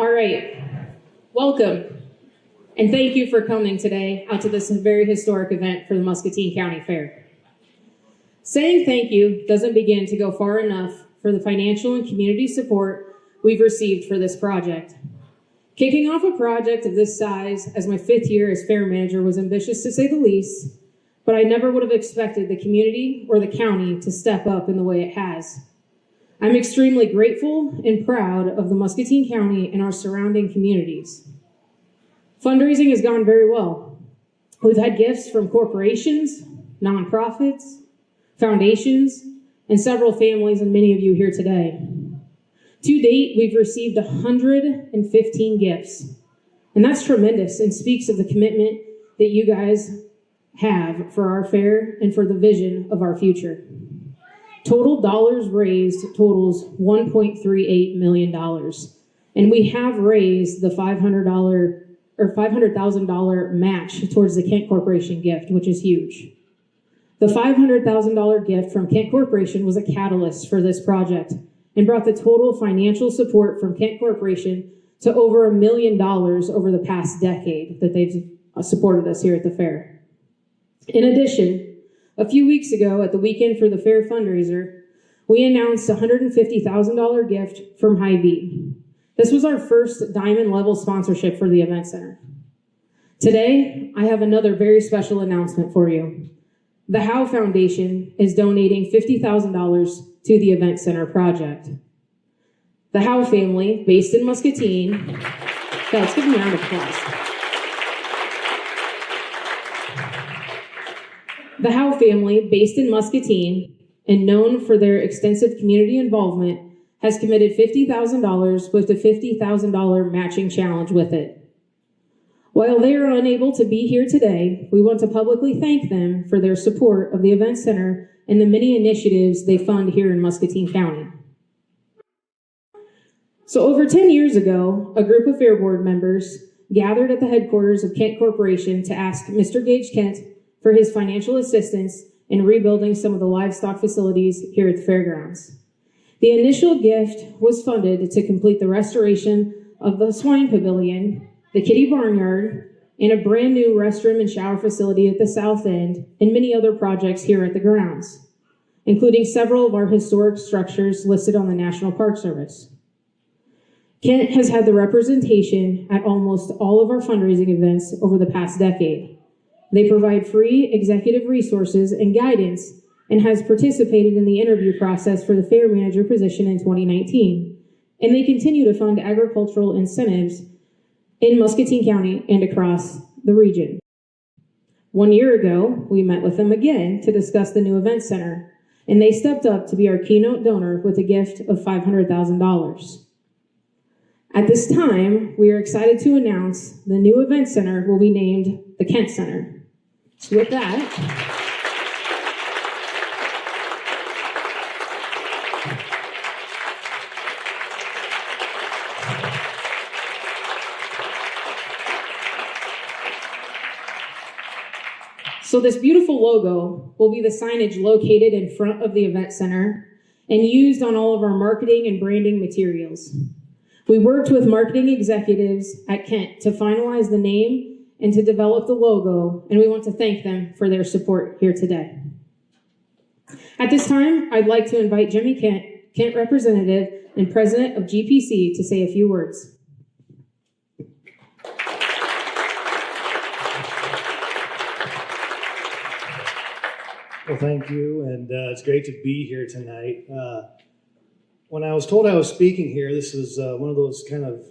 All right, welcome, and thank you for coming today out to this very historic event for the Muscatine County Fair. Saying thank you doesn't begin to go far enough for the financial and community support we've received for this project. Kicking off a project of this size as my 5th year as fair manager was ambitious to say the least, but I never would have expected the community or the county to step up in the way it has. I'm extremely grateful and proud of the Muscatine County and our surrounding communities. Fundraising has gone very well. We've had gifts from corporations, nonprofits, foundations, and several families, and many of you here today. To date, we've received 115 gifts, and that's tremendous and speaks of the commitment that you guys have for our fair and for the vision of our future. Total dollars raised totals $1.38 million, and we have raised the $500,000 match towards the Kent Corporation gift, which is huge. The $500,000 gift from Kent Corporation was a catalyst for this project and brought the total financial support from Kent Corporation to over $1 million over the past decade that they've supported us here at the fair. In addition, a few weeks ago at the Weekend for the Fair fundraiser, we announced a $150,000 gift from Hy-Vee. This was our first diamond level sponsorship for the event center. Today, I have another very special announcement for you. The Howe Foundation is donating $50,000 to the event center project. The Howe family, based in Muscatine, let's give them a round of applause. The Howe family, based in Muscatine and known for their extensive community involvement, has committed $50,000 with a $50,000 matching challenge with it. While they are unable to be here today, we want to publicly thank them for their support of the Event Center and the many initiatives they fund here in Muscatine County. So over 10 years ago, a group of Fair Board members gathered at the headquarters of Kent Corporation to ask Mr. Gage Kent for his financial assistance in rebuilding some of the livestock facilities here at the fairgrounds. The initial gift was funded to complete the restoration of the swine pavilion, the kitty barnyard, and a brand new restroom and shower facility at the south end, and many other projects here at the grounds, including several of our historic structures listed on the National Park Service. Kent has had the representation at almost all of our fundraising events over the past decade. They provide free executive resources and guidance and has participated in the interview process for the fair manager position in 2019. And they continue to fund agricultural incentives in Muscatine County and across the region. 1 year ago, we met with them again to discuss the new event center, and they stepped up to be our keynote donor with a gift of $500,000. At this time, we are excited to announce the new event center will be named the Kent Center. So with that, so this beautiful logo will be the signage located in front of the event center and used on all of our marketing and branding materials. We worked with marketing executives at Kent to finalize the name and to develop the logo, and we want to thank them for their support here today. At this time, I'd like to invite Jimmy Kent, Kent representative and president of GPC, to say a few words. Well, thank you, and it's great to be here tonight. When I was told I was speaking here, this is one of those kind of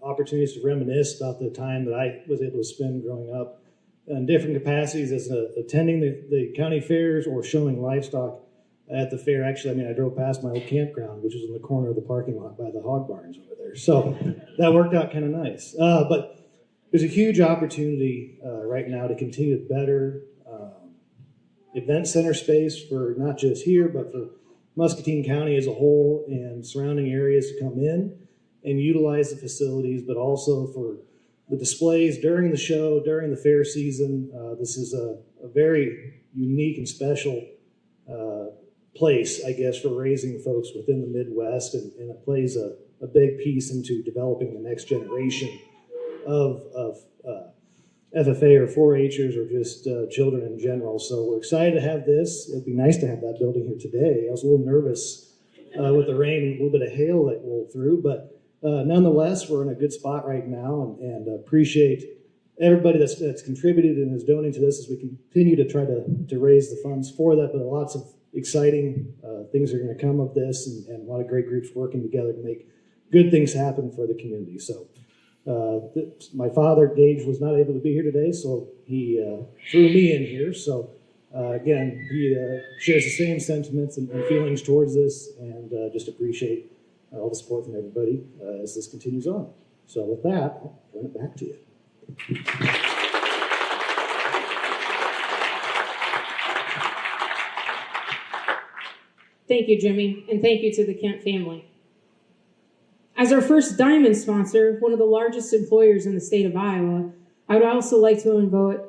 opportunities to reminisce about the time that I was able to spend growing up in different capacities as attending the county fairs or showing livestock at the fair. Actually, I drove past my old campground, which was in the corner of the parking lot by the hog barns over there. So that worked out kind of nice. But there's a huge opportunity right now to continue to better event center space for not just here, but for Muscatine County as a whole and surrounding areas to come in and utilize the facilities, but also for the displays during the show, during the fair season. This is a very unique and special place, I guess, for raising folks within the Midwest, and it plays a a big piece into developing the next generation of FFA or 4-Hers or just children in general. So we're excited to have this. It'd be nice to have that building here today. I was a little nervous with the rain and a little bit of hail that rolled through, but nonetheless, we're in a good spot right now, and appreciate everybody that's contributed and is donating to this as we continue to try to raise the funds for that. But lots of exciting things are going to come of this, and a lot of great groups working together to make good things happen for the community. So my father, Gage, was not able to be here today, so he threw me in here. So again, he shares the same sentiments and feelings towards this, and just appreciate all the support from everybody as this continues on. So with that, I'll turn it back to you. Thank you, Jimmy, and thank you to the Kent family. As our first diamond sponsor, one of the largest employers in the state of Iowa, I would also like to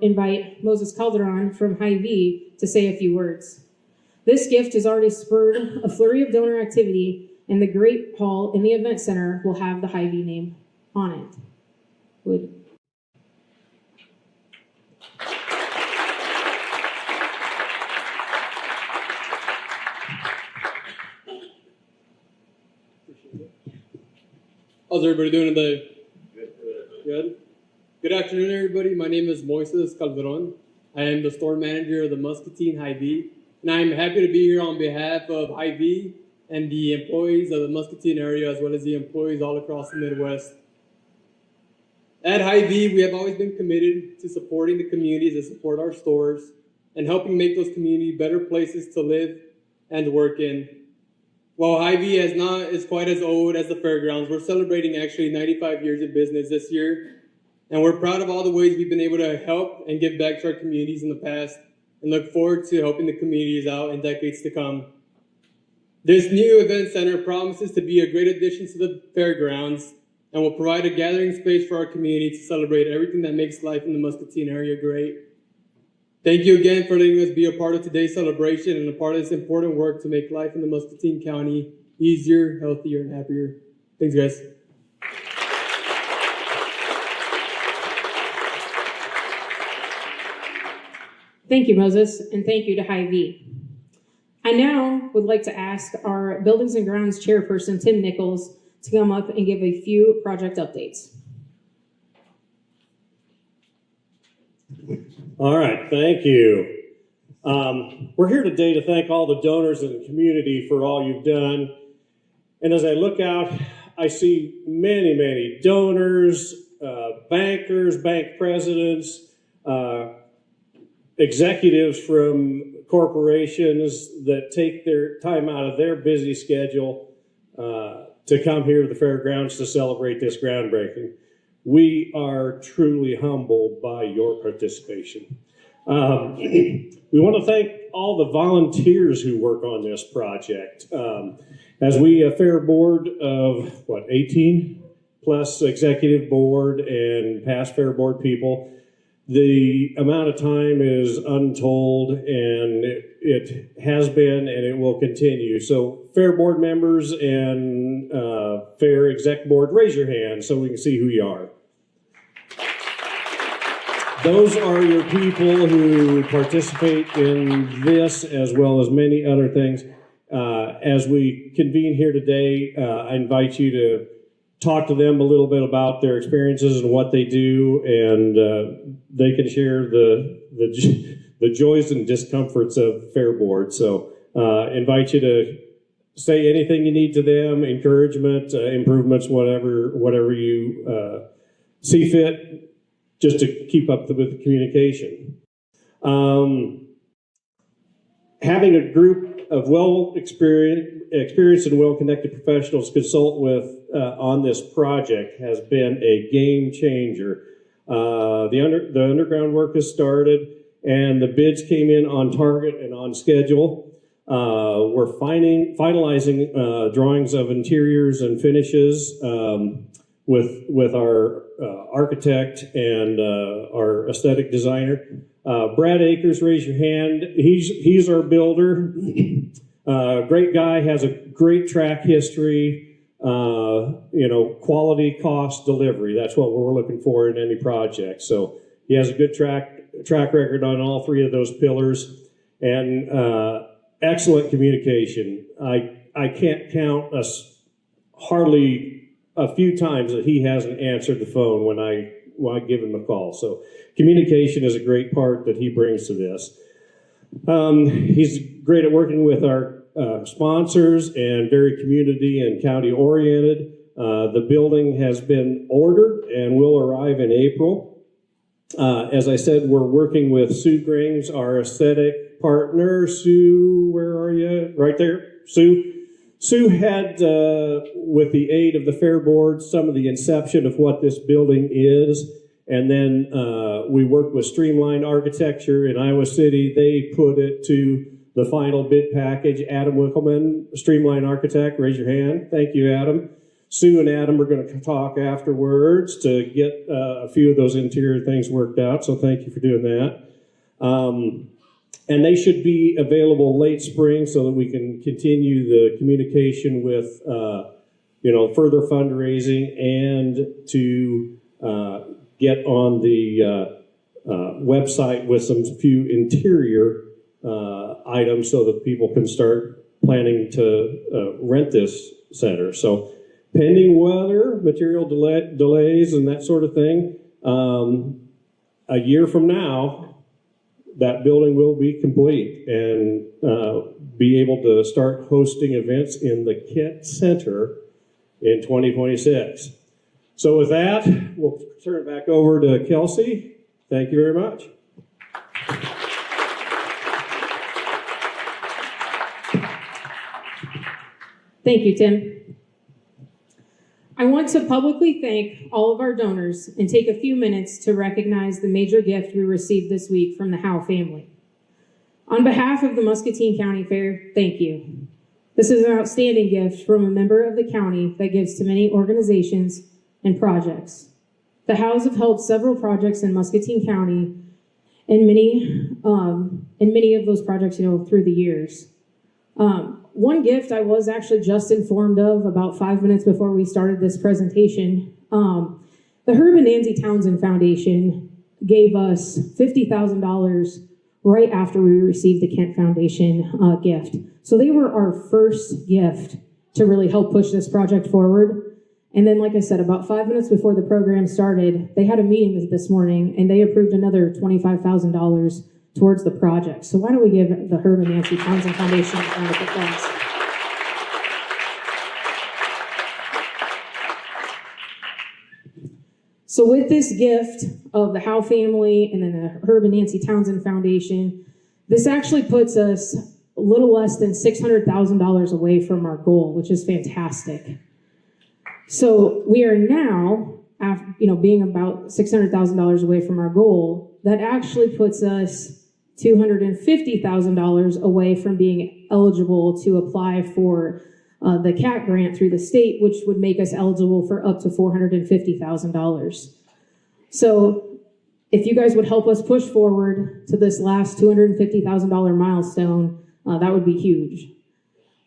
invite Moses Calderon from Hy-Vee to say a few words. This gift has already spurred a flurry of donor activity, and the Great Hall in the Event Center will have the Hy-Vee name on it. How's everybody doing today? Good. Good afternoon, everybody. My name is Moises Calderon. I am the store manager of the Muscatine Hy-Vee, and I am happy to be here on behalf of Hy-Vee and the employees of the Muscatine area, as well as the employees all across the Midwest. At Hy-Vee, we have always been committed to supporting the communities that support our stores and helping make those communities better places to live and work in. While Hy-Vee is quite as old as the fairgrounds, we're celebrating actually 95 years of business this year, and we're proud of all the ways we've been able to help and give back to our communities in the past, and look forward to helping the communities out in decades to come. This new event center promises to be a great addition to the fairgrounds and will provide a gathering space for our community to celebrate everything that makes life in the Muscatine area great. Thank you again for letting us be a part of today's celebration and a part of this important work to make life in the Muscatine County easier, healthier, and happier. Thanks, guys. Thank you, Moses, and thank you to Hy-Vee. I now would like to ask our Buildings and Grounds Chairperson, Tim Nichols, to come up and give a few project updates. All right, thank you. We're here today to thank all the donors in the community for all you've done. And as I look out, I see many, many donors, bankers, bank presidents, executives from corporations that take their time out of their busy schedule to come here to the fairgrounds to celebrate this groundbreaking. We are truly humbled by your participation. We want to thank all the volunteers who work on this project. As we, a fair board of, 18 plus executive board and past fair board people, the amount of time is untold, and it has been and it will continue. So fair board members and fair exec board, raise your hand so we can see who you are. Those are your people who participate in this as well as many other things. As we convene here today, I invite you to talk to them a little bit about their experiences and what they do, and they can share the joys and discomforts of Fair Board. So invite you to say anything you need to them, encouragement, improvements, whatever you see fit, just to keep up with the communication. Having a group of experienced and well-connected professionals consult with on this project has been a game changer. The underground work has started, and the bids came in on target and on schedule. We're finalizing drawings of interiors and finishes with our architect and our aesthetic designer. Brad Akers, raise your hand. He's our builder. Great guy, has a great track history. quality, cost, delivery. That's what we're looking for in any project. So he has a good track record on all three of those pillars, and excellent communication. I can't count hardly a few times that he hasn't answered the phone when I give him a call. So communication is a great part that he brings to this. He's great at working with our sponsors and very community and county oriented. The building has been ordered and will arrive in April. As I said, we're working with Sue Grings, our aesthetic partner. Sue, where are you? Right there, Sue. Sue had, with the aid of the Fair Board, some of the inception of what this building is. And then we worked with Streamline Architecture in Iowa City. They put it to the final bid package. Adam Wickelman, Streamline Architect, raise your hand. Thank you, Adam. Sue and Adam are going to talk afterwards to get a few of those interior things worked out. So thank you for doing that. And they should be available late spring so that we can continue the communication with, further fundraising and to get on the website with some few interior items so that people can start planning to rent this center. So pending weather, material delays, and that sort of thing, a year from now, that building will be complete and be able to start hosting events in the Kent Center in 2026. So with that, we'll turn it back over to Kelsey. Thank you very much. Thank you, Tim. I want to publicly thank all of our donors and take a few minutes to recognize the major gift we received this week from the Howe family. On behalf of the Muscatine County Fair, thank you. This is an outstanding gift from a member of the county that gives to many organizations and projects. The Howes have helped several projects in Muscatine County, and many of those projects, through the years. One gift I was actually just informed of about 5 minutes before we started this presentation. The Herb and Nancy Townsend Foundation gave us $50,000 right after we received the Kent Foundation gift. So they were our first gift to really help push this project forward. And then, like I said, about 5 minutes before the program started, they had a meeting this morning and they approved another $25,000 towards the project. So why don't we give the Herb and Nancy Townsend Foundation a round of applause. So with this gift of the Howe family and then the Herb and Nancy Townsend Foundation, this actually puts us a little less than $600,000 away from our goal, which is fantastic. So we are now, being about $600,000 away from our goal, that actually puts us $250,000 away from being eligible to apply for the CAT grant through the state, which would make us eligible for up to $450,000. So if you guys would help us push forward to this last $250,000 milestone, that would be huge.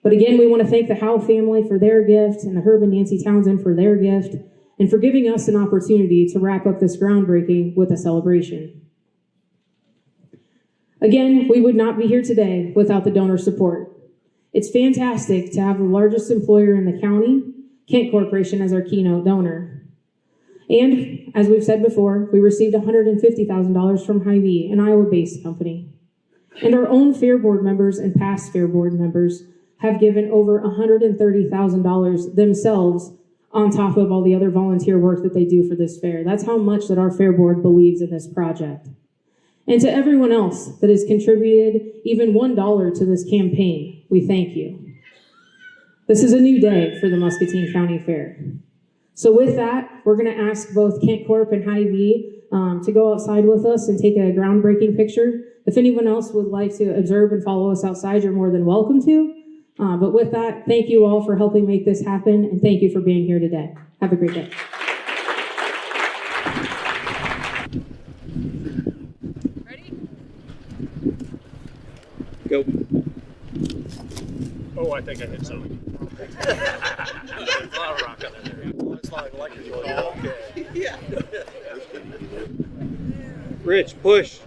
But again, we want to thank the Howe family for their gift and the Herb and Nancy Townsend for their gift and for giving us an opportunity to wrap up this groundbreaking with a celebration. Again, we would not be here today without the donor support. It's fantastic to have the largest employer in the county, Kent Corporation, as our keynote donor. And as we've said before, we received $150,000 from Hy-Vee, an Iowa-based company. And our own Fair Board members and past Fair Board members have given over $130,000 themselves on top of all the other volunteer work that they do for this fair. That's how much that our Fair Board believes in this project. And to everyone else that has contributed even $1 to this campaign, we thank you. This is a new day for the Muscatine County Fair. So with that, we're going to ask both Kent Corp and Hy-Vee to go outside with us and take a groundbreaking picture. If anyone else would like to observe and follow us outside, you're more than welcome to. But with that, thank you all for helping make this happen, and thank you for being here today. Have a great day. Go. Oh, I think I hit something. A lot of rock on there. Rich, push.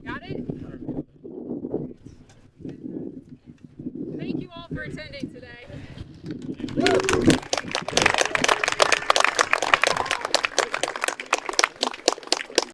Got it? Thank you all for attending today.